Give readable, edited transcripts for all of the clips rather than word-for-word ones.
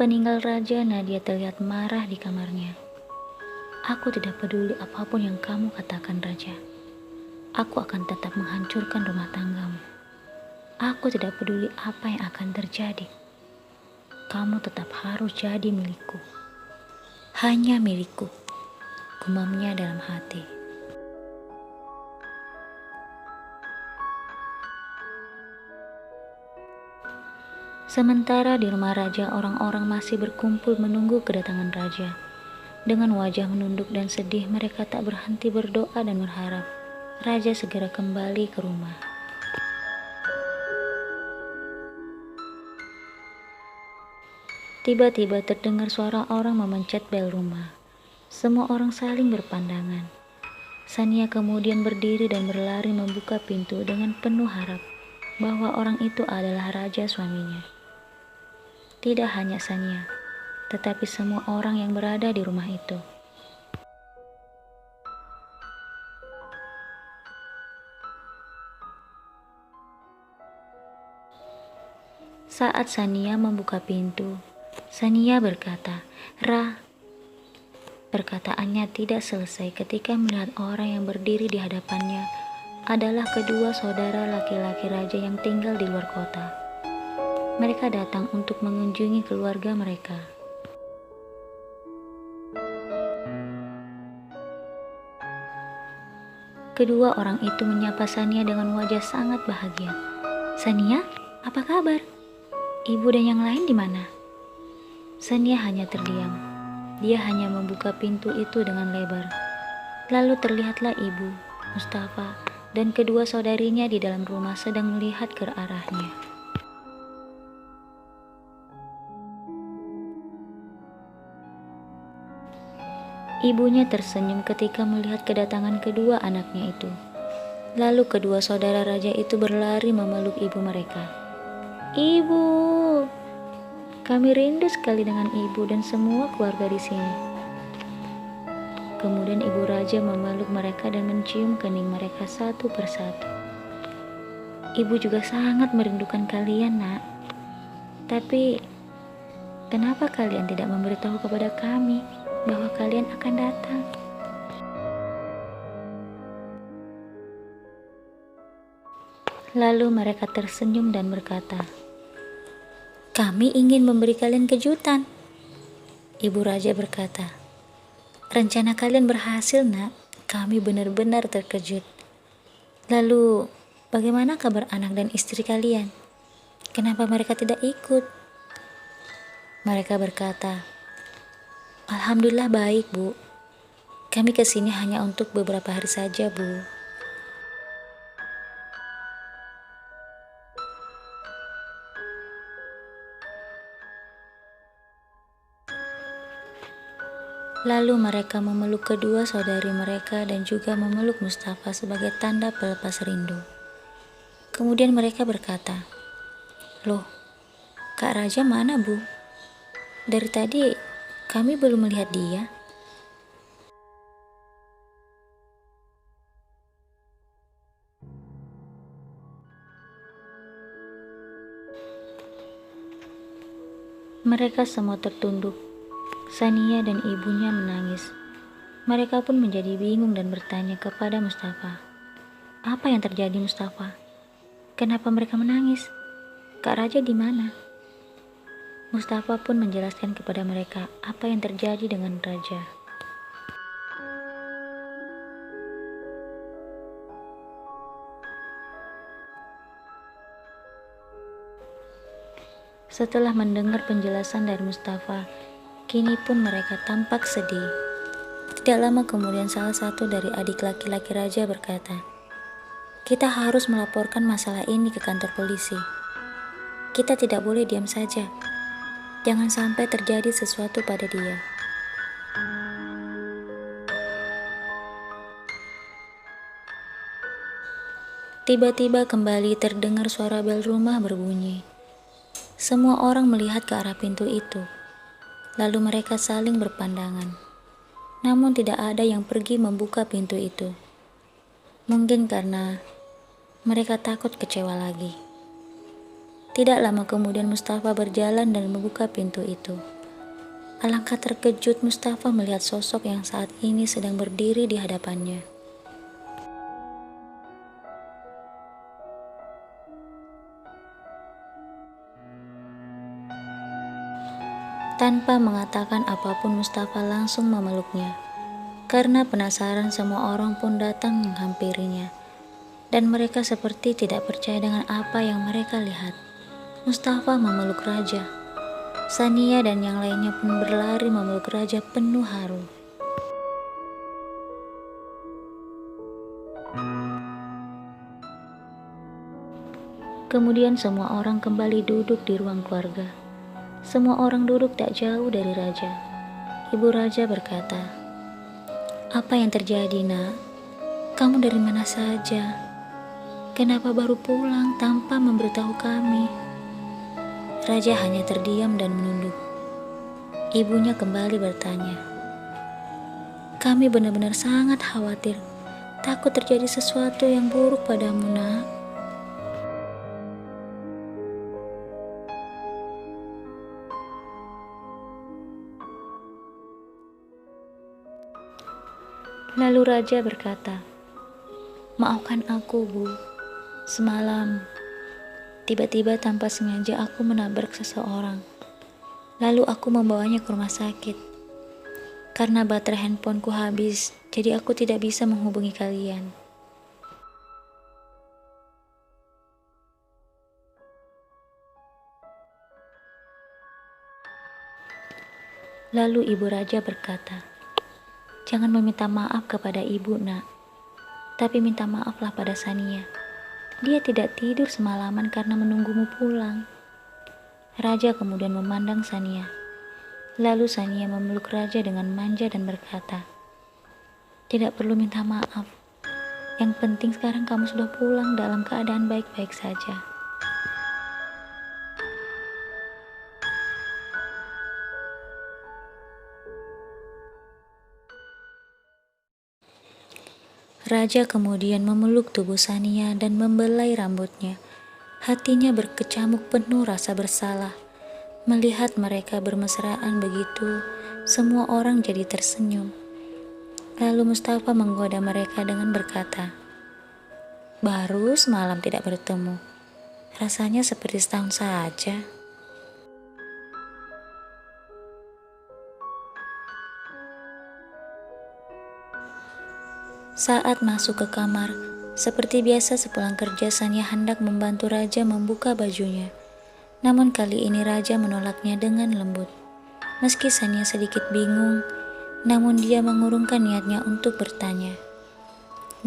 Sepeninggal raja, Nadia terlihat marah di kamarnya. Aku tidak peduli apapun yang kamu katakan, Raja. Aku akan tetap menghancurkan rumah tanggamu. Aku tidak peduli apa yang akan terjadi. Kamu tetap harus jadi milikku. Hanya milikku, gumamnya dalam hati. Sementara di rumah raja, orang-orang masih berkumpul menunggu kedatangan raja. Dengan wajah menunduk dan sedih, mereka tak berhenti berdoa dan berharap raja segera kembali ke rumah. Tiba-tiba terdengar suara orang memencet bel rumah. Semua orang saling berpandangan. Sania kemudian berdiri dan berlari membuka pintu dengan penuh harap bahwa orang itu adalah raja suaminya. Tidak hanya Sania, tetapi semua orang yang berada di rumah itu. Saat Sania membuka pintu, Sania berkata, "Ra." Perkataannya tidak selesai ketika melihat orang yang berdiri di hadapannya adalah kedua saudara laki-laki raja yang tinggal di luar kota. Mereka datang untuk mengunjungi keluarga mereka. Kedua orang itu menyapa Sania dengan wajah sangat bahagia. "Sania, apa kabar? Ibu dan yang lain di mana?" Sania hanya terdiam. Dia hanya membuka pintu itu dengan lebar. Lalu terlihatlah ibu, Mustafa, dan kedua saudarinya di dalam rumah sedang melihat ke arahnya. Ibunya tersenyum ketika melihat kedatangan kedua anaknya itu. Lalu kedua saudara raja itu berlari memeluk ibu mereka. "Ibu, kami rindu sekali dengan ibu dan semua keluarga di sini." Kemudian ibu raja memeluk mereka dan mencium kening mereka satu persatu. "Ibu juga sangat merindukan kalian, Nak. Tapi, kenapa kalian tidak memberitahu kepada kami bahwa kalian akan datang?" Lalu mereka tersenyum dan berkata, "Kami ingin memberi kalian kejutan." Ibu raja berkata, "Rencana kalian berhasil, Nak. Kami benar-benar terkejut. Lalu, bagaimana kabar anak dan istri kalian? Kenapa mereka tidak ikut?" Mereka berkata, "Alhamdulillah baik, Bu. Kami kesini hanya untuk beberapa hari saja, Bu." Lalu mereka memeluk kedua saudari mereka dan juga memeluk Mustafa sebagai tanda pelepas rindu. Kemudian mereka berkata, "Loh, Kak Raja mana, Bu? Dari tadi kami belum melihat dia." Mereka semua tertunduk. Sania dan ibunya menangis. Mereka pun menjadi bingung dan bertanya kepada Mustafa, "Apa yang terjadi, Mustafa? Kenapa mereka menangis? Kak Raja di mana?" Mustafa pun menjelaskan kepada mereka apa yang terjadi dengan Raja. Setelah mendengar penjelasan dari Mustafa, kini pun mereka tampak sedih. Tidak lama kemudian salah satu dari adik laki-laki raja berkata, "Kita harus melaporkan masalah ini ke kantor polisi. Kita tidak boleh diam saja. Jangan sampai terjadi sesuatu pada dia." Tiba-tiba kembali terdengar suara bel rumah berbunyi. Semua orang melihat ke arah pintu itu. Lalu mereka saling berpandangan. Namun tidak ada yang pergi membuka pintu itu. Mungkin karena mereka takut kecewa lagi. Tidak lama kemudian Mustafa berjalan dan membuka pintu itu. Alangkah terkejut Mustafa melihat sosok yang saat ini sedang berdiri di hadapannya. Tanpa mengatakan apapun, Mustafa langsung memeluknya. Karena penasaran, semua orang pun datang menghampirinya. Dan mereka seperti tidak percaya dengan apa yang mereka lihat. Mustafa memeluk Raja. Sania dan yang lainnya pun berlari memeluk Raja penuh haru. Kemudian semua orang kembali duduk di ruang keluarga. Semua orang duduk tak jauh dari Raja. Ibu Raja berkata, "Apa yang terjadi, Nak? Kamu dari mana saja? Kenapa baru pulang tanpa memberitahu kami?" Raja hanya terdiam dan menunduk. Ibunya kembali bertanya, "Kami benar-benar sangat khawatir. Takut terjadi sesuatu yang buruk padamu, Nak." Lalu Raja berkata, "Maafkan aku, Bu. Semalam, tiba-tiba tanpa sengaja aku menabrak seseorang. Lalu aku membawanya ke rumah sakit. Karena baterai handphoneku habis, jadi aku tidak bisa menghubungi kalian." Lalu Ibu Raja berkata, "Jangan meminta maaf kepada ibu, Nak. Tapi minta maaflah pada Sania. Dia tidak tidur semalaman karena menunggumu pulang." Raja kemudian memandang Sania. Lalu Sania memeluk Raja dengan manja dan berkata, "Tidak perlu minta maaf. Yang penting sekarang kamu sudah pulang dalam keadaan baik-baik saja." Raja kemudian memeluk tubuh Sania dan membelai rambutnya. Hatinya berkecamuk penuh rasa bersalah. Melihat mereka bermesraan begitu, semua orang jadi tersenyum. Lalu Mustafa menggoda mereka dengan berkata, "Baru semalam tidak bertemu. Rasanya seperti setahun saja." Saat masuk ke kamar, seperti biasa sepulang kerja Sania hendak membantu Raja membuka bajunya. Namun kali ini Raja menolaknya dengan lembut. Meski Sania sedikit bingung, namun dia mengurungkan niatnya untuk bertanya.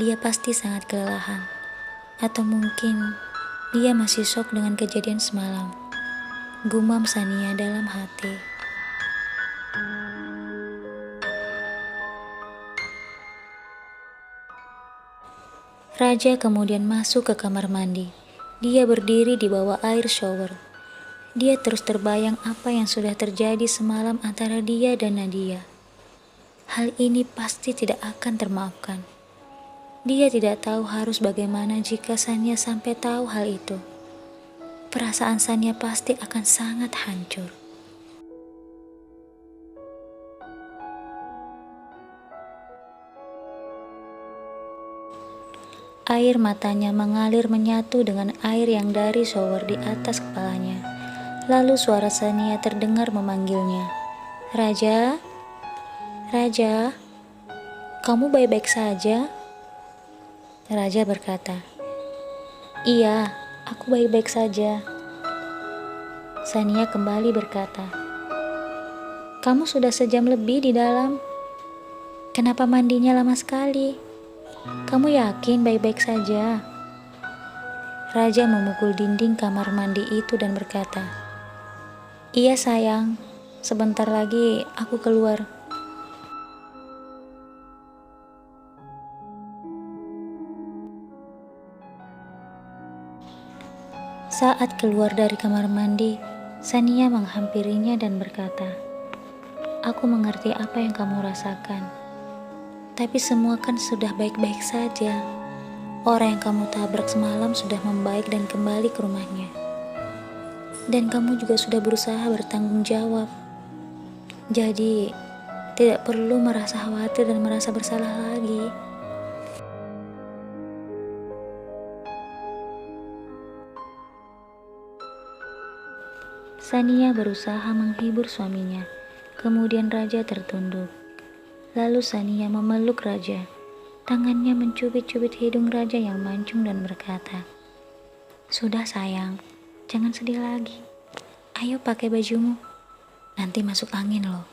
Dia pasti sangat kelelahan, atau mungkin dia masih syok dengan kejadian semalam. Gumam Sania dalam hati. Raja kemudian masuk ke kamar mandi. Dia berdiri di bawah air shower. Dia terus terbayang apa yang sudah terjadi semalam antara dia dan Nadia. Hal ini pasti tidak akan termaafkan. Dia tidak tahu harus bagaimana jika Sania sampai tahu hal itu. Perasaan Sania pasti akan sangat hancur. Air matanya mengalir menyatu dengan air yang dari shower di atas kepalanya. Lalu suara Sania terdengar memanggilnya. "Raja? Raja? Kamu baik-baik saja?" Raja berkata, "Iya, aku baik-baik saja." Sania kembali berkata, "Kamu sudah sejam lebih di dalam. Kenapa mandinya lama sekali? Kamu yakin baik-baik saja?" Raja memukul dinding kamar mandi itu dan berkata, "Iya sayang, sebentar lagi aku keluar." Saat keluar dari kamar mandi, Sania menghampirinya dan berkata, "Aku mengerti apa yang kamu rasakan. Tapi semua kan sudah baik-baik saja. Orang yang kamu tabrak semalam sudah membaik dan kembali ke rumahnya." Dan kamu juga sudah berusaha bertanggung jawab. Jadi, tidak perlu merasa khawatir dan merasa bersalah lagi. Sania berusaha menghibur suaminya. Kemudian raja tertunduk. Lalu Sania memeluk raja. Tangannya mencubit-cubit hidung raja yang mancung dan berkata, "Sudah sayang, jangan sedih lagi. Ayo pakai bajumu. Nanti masuk angin loh."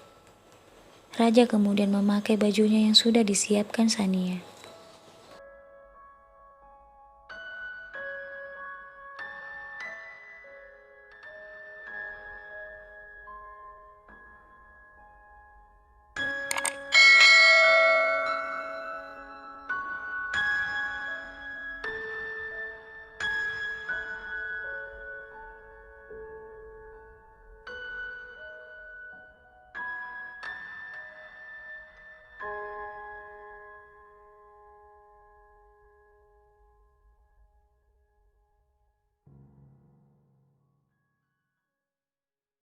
Raja kemudian memakai bajunya yang sudah disiapkan Sania.